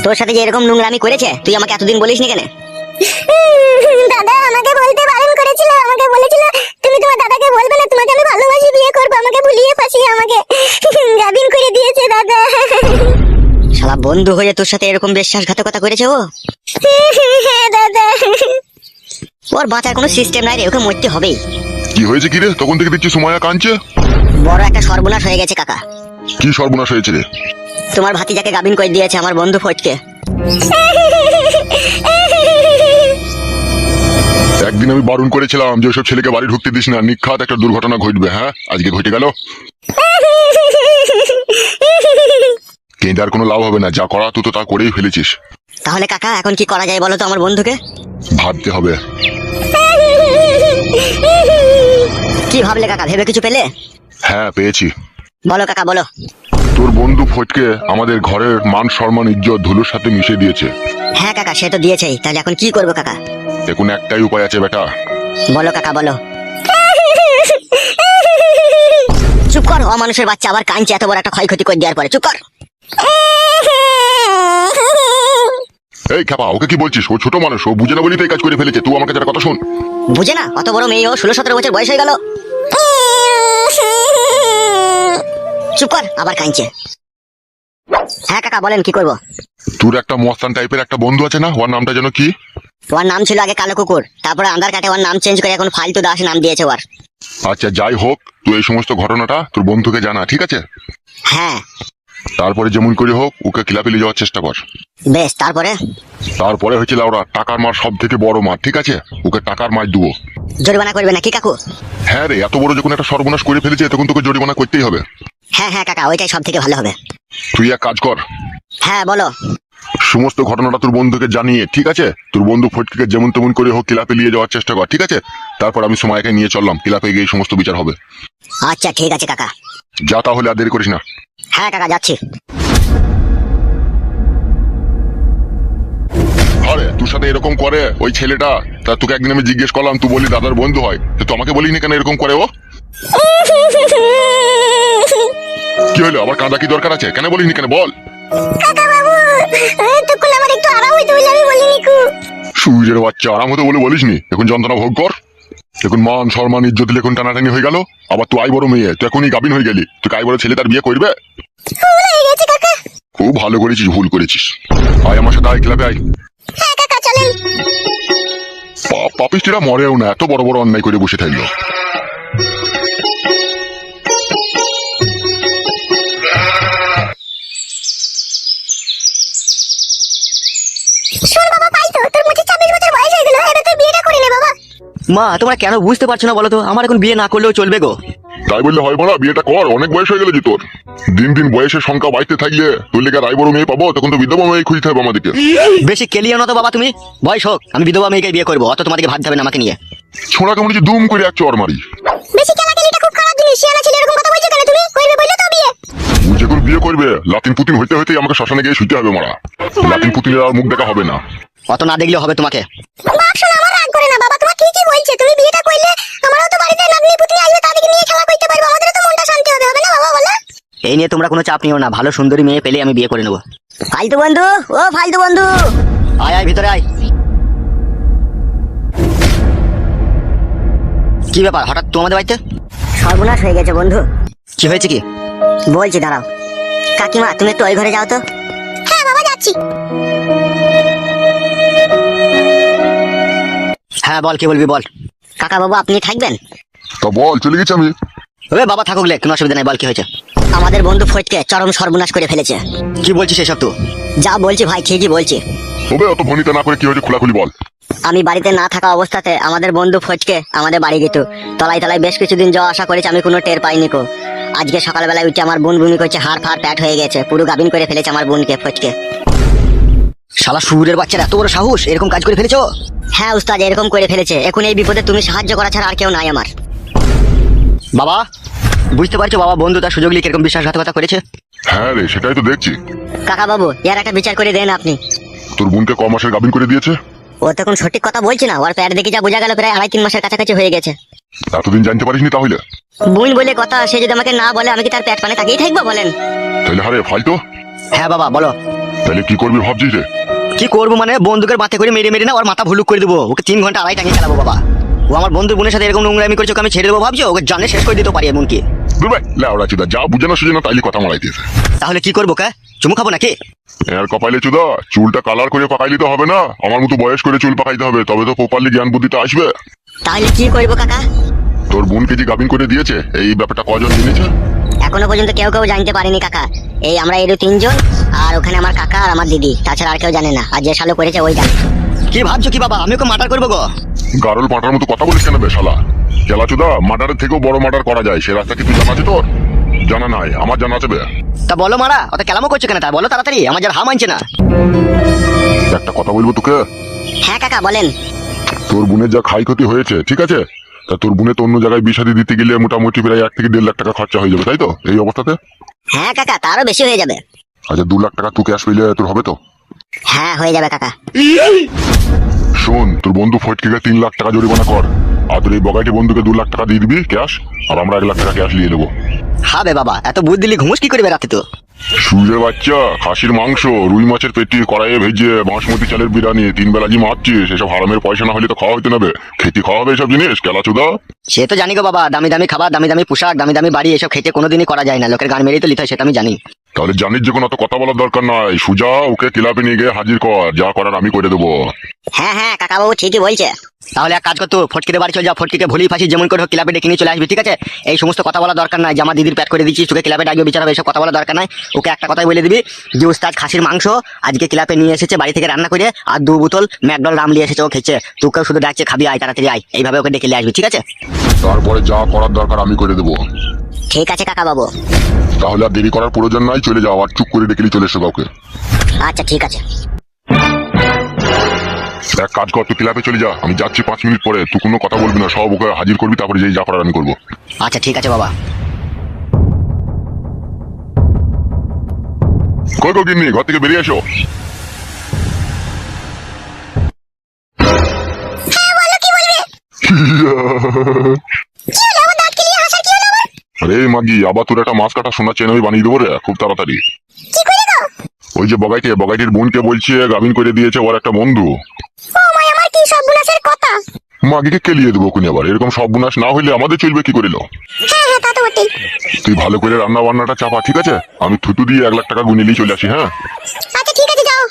তোর সাথে যে এরকম নোংরামি করেছে তুই আমাকে এতদিন বলিসনি কেন? দাদা আমাকে বলতে বারণ করেছিল, আমাকে বলেছিল তুমি তোমার দাদাকে বলবে না, তোমাকে আমি ভালোবাসি, বিয়ে করব, আমাকে ভুলিয়ে ফাঁসিয়ে আমাকে গাবিন করে দিয়েছে দাদা। শালা বন্ধু হয়ে তোর সাথে এরকম বিশ্বাসঘাতকতা করেছে ও? হ্যাঁ দাদা। ওর বাঁচার কোনো সিস্টেম নাই রে, ওকে মরতে হবেই। কি হয়েছে কি রে? তখন থেকে দেখছি সময়া কাঁদছে। বড় একটা সর্বনাশ হয়ে গেছে কাকা। কি সর্বনাশ হয়েছে রে? তোমার ভাতিজাকে গাবিন করে দিয়েছে আমার বন্ধু ফটকে। একদিন আমি বারণ করেছিলাম যে ওসব ছেলেকে বাড়ি ঢুকতে দিস না, নিখাত একটা দুর্ঘটনা ঘটবে। হ্যাঁ, আজকে ঘটে গেল। কেঁদে আর কোনো লাভ হবে না, যা করা তুই তো তা করেই ফেলেছিস। তাহলে কাকা এখন কি করা যায় বলো তো আমার বন্ধুকে? ভাবতে হবে। কি ভাবলে কাকা, ভেবে কিছু পেলে? হ্যাঁ, পেয়েছি। বলো কাকা বলো। তোর বন্ধু ফটকে আমাদের ঘরের মান সম্মান ইজ্জত ধুলোর সাথে মিশে দিয়েছে। হ্যাঁ কাকা, সে তো দিয়েছেই, তাহলে এখন কি করবো কাকা? এখন একটাই উপায় আছে বেটা। বলো কাকা বলো। চুপ কর, অমানুষের বাচ্চা আবার কাঁদছে এত বড় একটা ক্ষয়ক্ষতি করে দেওয়ার পরে। চুপ কর। এই খেপা, ওকে কি বলছিস? ও ছোট মানুষ, ও বুঝে না বলি তো এই কাজ করে ফেলেছে। তুই আমাকে যারা কথা শোন। বুঝে না? অত বড় মেয়ে, ও 16-17 বছর বয়স হয়ে গেল। চুপ কর, আবার কাঁদছে। হ্যাঁ কাকা বলেন, কি করবো? তোর একটা মস্তান টাইপের একটা বন্ধু আছে না, ওর নামটা যেন কি? ওর নাম ছিল আগে কালো কুকুর, তারপরে আন্ধার কাটে ওর নাম চেঞ্জ করে এখন ফালতু দাস নাম দিয়েছে ওর। আচ্ছা যাই হোক, তুই এই সমস্ত ঘটনাটা তোর বন্ধুকে জানা, ঠিক আছে? হ্যাঁ তারপরে যেমন করে হোক ওকে ক্লাবে নিয়ে যাওয়ার চেষ্টা কর। বেশ। তারপরে হয়েছিল ওরা টাকার মার সব থেকে বড় মার, ঠিক আছে? ওকে টাকার মার দেবো। জরিমানা করবে নাকি কাকু? হ্যাঁ রে, এত বড় যখন একটা সর্বনাশ করে ফেলেছে তখন তোকে জরিমানা করতেই হবে। হ্যাঁ হ্যাঁ কাকা, ওইটাই সব থেকে ভালো হবে। তুই এক কাজ কর, হ্যাঁ বলো। সমস্ত ঘটনাটা তোর বন্ধুকে জানিয়ে, ঠিক আছে, তোর বন্ধু ফটকে যেমন তেমন করে হোক ক্লাবে নিয়ে যাওয়ার চেষ্টা কর, ঠিক আছে? তারপর আমি সময়কে নিয়ে চললাম, ক্লাবে গিয়ে সমস্ত বিচার হবে। আচ্ছা ঠিক আছে কাকা। যা তাহলে, আর দেরি করিস না। হ্যাঁ কাকা যাচ্ছি। আরে তোর সাথে এরকম করে ওই ছেলেটা, তা তোকে একদিন আমি জিজ্ঞেস করলাম, তুই বলি দাদার বন্ধু হয়, তো আমাকে বলিনি কেন এরকম করে ও? কি হলো আবার, কাঁদা কি দরকার আছে? কেন বলিনি কেন বল? কাকা বাবু তখন আমার একটু আরাম হইতে বলে আমি বলিনি কু। সূর্যের বাচ্চা, আরাম হতে বলে বলিসনি? এখন যন্ত্রণা ভোগ কর। এখন মান সম্মান ইজ্জত এখন টানাটানি হয়ে গেল। আবার তুই আই বড় মেয়ে, তুই এখনই গাবিন হয়ে গেলি, তুই আই বড় ছেলে তার বিয়ে করবে? ভুল হয়ে গেছে কাকা। খুব ভালো করেছিস, ভুল করেছিস। আয় আমার সাথে, আয় ক্লাবে আয়। হ্যাঁ কাকা চলেন। পাপিষ্টিরা মরেও না, এত বড় বড় অন্যায় করে বসে থাকলো। শোন বাবা, পাই তো তোর মুখে 26 বছর বয়স হয়ে গেল, এবার তুই বিয়েটা করে নে বাবা। মা তোমরা কেন বুঝতে পারছো না বলো তো? আমার এখন বিয়ে না করলেও চলবে গো। তাই বললে হয় বড়া, বিয়েটা কর, অনেক বয়স হয়ে গেল যে তোর। দিন দিন বয়সের সংখ্যা বাড়তে থাকলে তোর লেগে রায় বড় মেয়ে পাবো, তখন তো বিধবা মেয়ে খুঁজতে হবে আমাদেরকে। বেশি কেলিও না তো বাবা তুমি। বয়স হোক, আমি বিধবা মেয়েকে বিয়ে করবো, অত তোমাদেরকে ভাবতে হবে না আমাকে নিয়ে। ছোড়া কেমন দুম করে এক চড় মারি। বেশি কেলাকেলিটা খুব খারাপ জিনিস। শিয়ানা ছেলে এরকম কথা বলছো কেন তুমি? করবে বললে তো বিয়ে। তুই যখন বিয়ে করবে লাতিন পুতিন হইতে হইতে আমাকে শ্মশানে গিয়ে শুইতে হবে মারা। লাতিন পুতিনের আর মুখ দেখা হবে না। অত না দেখলেও হবে তোমাকে। বাপ শোন, আমার রাগ করে না বাবা, তোমার ঠিকই বলছে। তুমি বিয়েটা করলে আমারও তো বাড়িতে নাতনি পুতনি আসবে, তাদেরকে নিয়ে খেলা করতে পারবো, আমাদেরও তো মনটা শান্তি হবে, হবে না বাবা বলো? এই নিয়ে তোমরা কোনো চাপ নিও না, ভালো সুন্দরী মেয়ে পেলে আমি বিয়ে করে নেবো। ফালতু বন্ধু, ও ফালতু বন্ধু, আয় আয় ভিতরে আয়। কি ব্যাপার হঠাৎ তোমাদের বাড়িতে? সর্বনাশ হয়ে গেছে বন্ধু। কি হয়েছে কি? বলছি দাঁড়াও। কাকিমা তুমি একটু ওই ঘরে যাও তো। হ্যাঁ বাবা যাচ্ছি। হ্যাঁ বল, কি বলবি বল। কাকা বাবু আপনি থাকবেন? তা বল, চলে গেছি আমি। ওরে বাবা থাকুক লে, কোনো অসুবিধা নাই, বল কি হয়েছে। আমাদের বন্ধু ফটকে চরম সর্বনাশ করে ফেলেছে। কি বলছিস এসব তুই? যা বলছি ভাই ঠিকই বলছি। তবে অত ভনিতা না করে কি হয়েছে খোলাখুলি বল। আমি বাড়িতে না থাকা অবস্থাতে আমাদের বন্ধু ফটকে আমাদের বাড়ি গেত। তলায় তলায় বেশ কিছুদিন যাওয়া আসা করেছে, আমি কোনো টের পাইনি কো। আজকে সকালবেলায় উঠে আমার বোন বমি করছে, হাড় ফাড় প্যাট হয়ে গেছে, পুরো গাবিন করে ফেলেছে আমার বোনকে ফটকে। শালা শুয়োরের বাচ্চারা এত বড় সাহস, এরকম কাজ করে ফেলেছো? হ্যাঁ উস্তাদ, এরকম করে ফেলেছে। এখন এই বিপদে তুমি সাহায্য করা ছাড়া আর কেউ নাই আমার। বাবা বুঝতে পারছো বাবা, বন্ধু তার সুযোগ নিয়ে কিরকম বিশ্বাসঘাতকতা করেছে? হ্যাঁ রে, সেটাই তো দেখছি। কাকা বাবু এর একটা বিচার করে দেন আপনি। তোর বোনকে ক মাসের গাবিন করে দিয়েছে? ও তখন সঠিক কথা বলছি না, ওর প্যাট দেখে যা বোঝা গেল প্রায় 2.5-3 মাসের কাছাকাছি হয়ে গেছে। এতদিন জানতে পারিসনি তাহলে? বোন বলে কথা, সে যদি আমাকে না বলে আমি কি তার প্যাট পানে তাকিয়ে থাকবো বলেন? তাহলে হারে ফালতু। হ্যাঁ বাবা বলো। তাহলে কি করবি ভাবছিস রে? কি করবো মানে বন্দুকের বাতে করে মেরে মেরে না ওর মাথা ভুলুক করে দেবো, ওকে 3 ঘন্টা আড়াই টাঙিয়ে খেলাবো বাবা। ও আমার বন্ধু বোনের সাথে এরকম নোংরামি করছে, ওকে আমি ছেড়ে দেবো ভাবছো? ওকে জানে শেষ করে দিতে পারি এমনকি। দূর ভাই লেওড়া চুদা, যা বুঝে না সুঝে না তাইলে কথা মারাইতেছে। তাহলে কি করবো কা? চুমু খাবো নাকি? এর কপালে চুদা, চুলটা কালার করে পাকাইলে তো হবে না, আমার মতো বয়স করে চুল পাকাইতে হবে, তবে তো প্রপারলি জ্ঞান বুদ্ধিটা আসবে। তাহলে কি করবো কাকা? তোর বোনকে যে গাবিন করে দিয়েছে এই ব্যাপারটা কজন জেনেছে? এখনো পর্যন্ত কেউ কেউ জানতে পারেনি কাকা। এই আমরা এর 3 জন, আর ওখানে আমার কাকা আর আমার দিদি, তাছাড়া আর কেউ জানে না। আর যে শালো করেছে ওই জানে। কি ভাবছো কি বাবা, আমি ওকে মার্ডার করবো গো? গারল পাটার মতো কথা বলিস কেন বে শালা? খেলা চুদা, মার্ডারের থেকেও বড় মার্ডার করা যায়, সে রাস্তা কি তুই জানা আছে তোর? জানা নাই, আমার জানা আছে বে। তা বলো মারা, অত কেলামো করছো কেন? তা বলো তাড়াতাড়ি, আমার যার হা মানছে না। একটা কথা বলবো তোকে। হ্যাঁ কাকা বলেন। তোর বোনের যা ক্ষয় ক্ষতি হয়েছে, ঠিক আছে, তা তোর বোনে তো অন্য জায়গায় বিষাদি দিতে গেলে মোটামুটি প্রায় 1 থেকে 1.5 লাখ টাকা খরচা হয়ে যাবে, তাই তো এই অবস্থাতে? হ্যাঁ কাকা, তারও বেশি হয়ে যাবে। আচ্ছা 2 লাখ টাকা তুই ক্যাশ পেলে তোর হবে তো? হ্যাঁ হয়ে যাবে কাকা। শোন, তোর বন্ধু ফটকে 3 লাখ টাকা জরিমানা কর, আর তোর এই বগাইটি বন্ধুকে 2 লাখ টাকা দিয়ে দিবি ক্যাশ, আর আমরা 1 লাখ টাকা ক্যাশ নিয়ে নেবো। হবে বাবা, এত বুদ্ধি দিলি ঘুমুস কি করবে রাতে তো? সুজের বাচ্চা, খাসির মাংস, রুই মাছের পেটি, কড়াইয়ে ভেজে, বাসমতি চালের বিরিয়ানি, 3 বেলা জি মারছিস, এসব হারামের পয়সা না হলে তো খাওয়া হইতে নেবে, খেতে খাওয়া হবে এসব জিনিস কেলা চুদা। সে তো জানি গো বাবা, দামি দামি খাবার, দামি দামি পোশাক, দামি দামি বাড়ি, এসব খেতে কোনোদিনই করা যায় না, লোকের গান মেরেই তো লিতে হয়, সেটা আমি জানি। তাহলে জানিস যে কোনো অত কথা বলার দরকার নাই, সুজা ওকে ক্লাবে নিয়ে গিয়ে হাজির কর, যা করার আমি করে দেবো। হ্যাঁ হ্যাঁ কাকা বাবু ঠিকই বলছে। তাহলে এক কাজ করতো, ফটকিতে বাড়ি চলে যা, ফটকিকে ভুলি ফাঁসি যেমন করে হোক ক্লাবে ডেকে নিয়ে চলে আসবি, ঠিক আছে? এই সমস্ত কথা বলা দরকার নাই যে আমার দিদির প্যাট করে দিচ্ছিস, তোকে ক্লাবে ডাকবে বিচার হবে, এসব কথা বলা দরকার নাই। ওকে একটা কথাই বলে দিবি যে উস্তাদ খাসির মাংস আজকে ক্লাবে নিয়ে এসেছে বাড়ি থেকে রান্না করে, আর 2 বোতল ম্যাকডল রাম নিয়ে এসেছে, ও খেয়েছে, তোকেও শুধু ডাকছে খাবি, আয় তাড়াতাড়ি আয়, এইভাবে ওকে ডেকে নিয়ে আসবি, ঠিক আছে? তারপরে যা করার দরকার আমি করে দেবো। ঠিক আছে কাকা বাবু। তাহলে আর দেরি করার প্রয়োজন নাই, চলে যাও, আর চুপ করে ডেকে চলে এসো কাউকে। আচ্ছা ঠিক আছে। এক কাজ কর, তুই ক্লাবে চলে যা, আমি যাচ্ছি 5 মিনিট পরে, তুই কোনো কথা বলবি না, সব ওকে হাজির করবি, তারপরে যেই যা করার আমি করবো। আচ্ছা ঠিক আছে বাবা। কই গো গিন্নি, ঘর থেকে বেরিয়ে এসো। আরে মাগি, আবার তোর একটা মাছ কাটা সোনা চেন আমি বানিয়ে দেবো রে খুব তাড়াতাড়ি। কি করে গো? ওই যে বগাইটির বোনকে বলছে গাবিন করে দিয়েছে ওর একটা বন্ধু। ও মা, আমার কি সর্বনাশের কথা! মাগিকে কেলিয়ে দেবো কোনি আবার, এরকম সর্বনাশ না হইলে আমাদের চলবে কি করিল? হ্যাঁ হ্যাঁ, তা তো বটেই। তুই ভালো করে রান্না বান্নাটা চাপা, ঠিক আছে? আমি থুতু দিয়ে 1 লাখ টাকা গুনে নিয়ে চলে আসি, হ্যাঁ? আচ্ছা ঠিক আছে, যাও।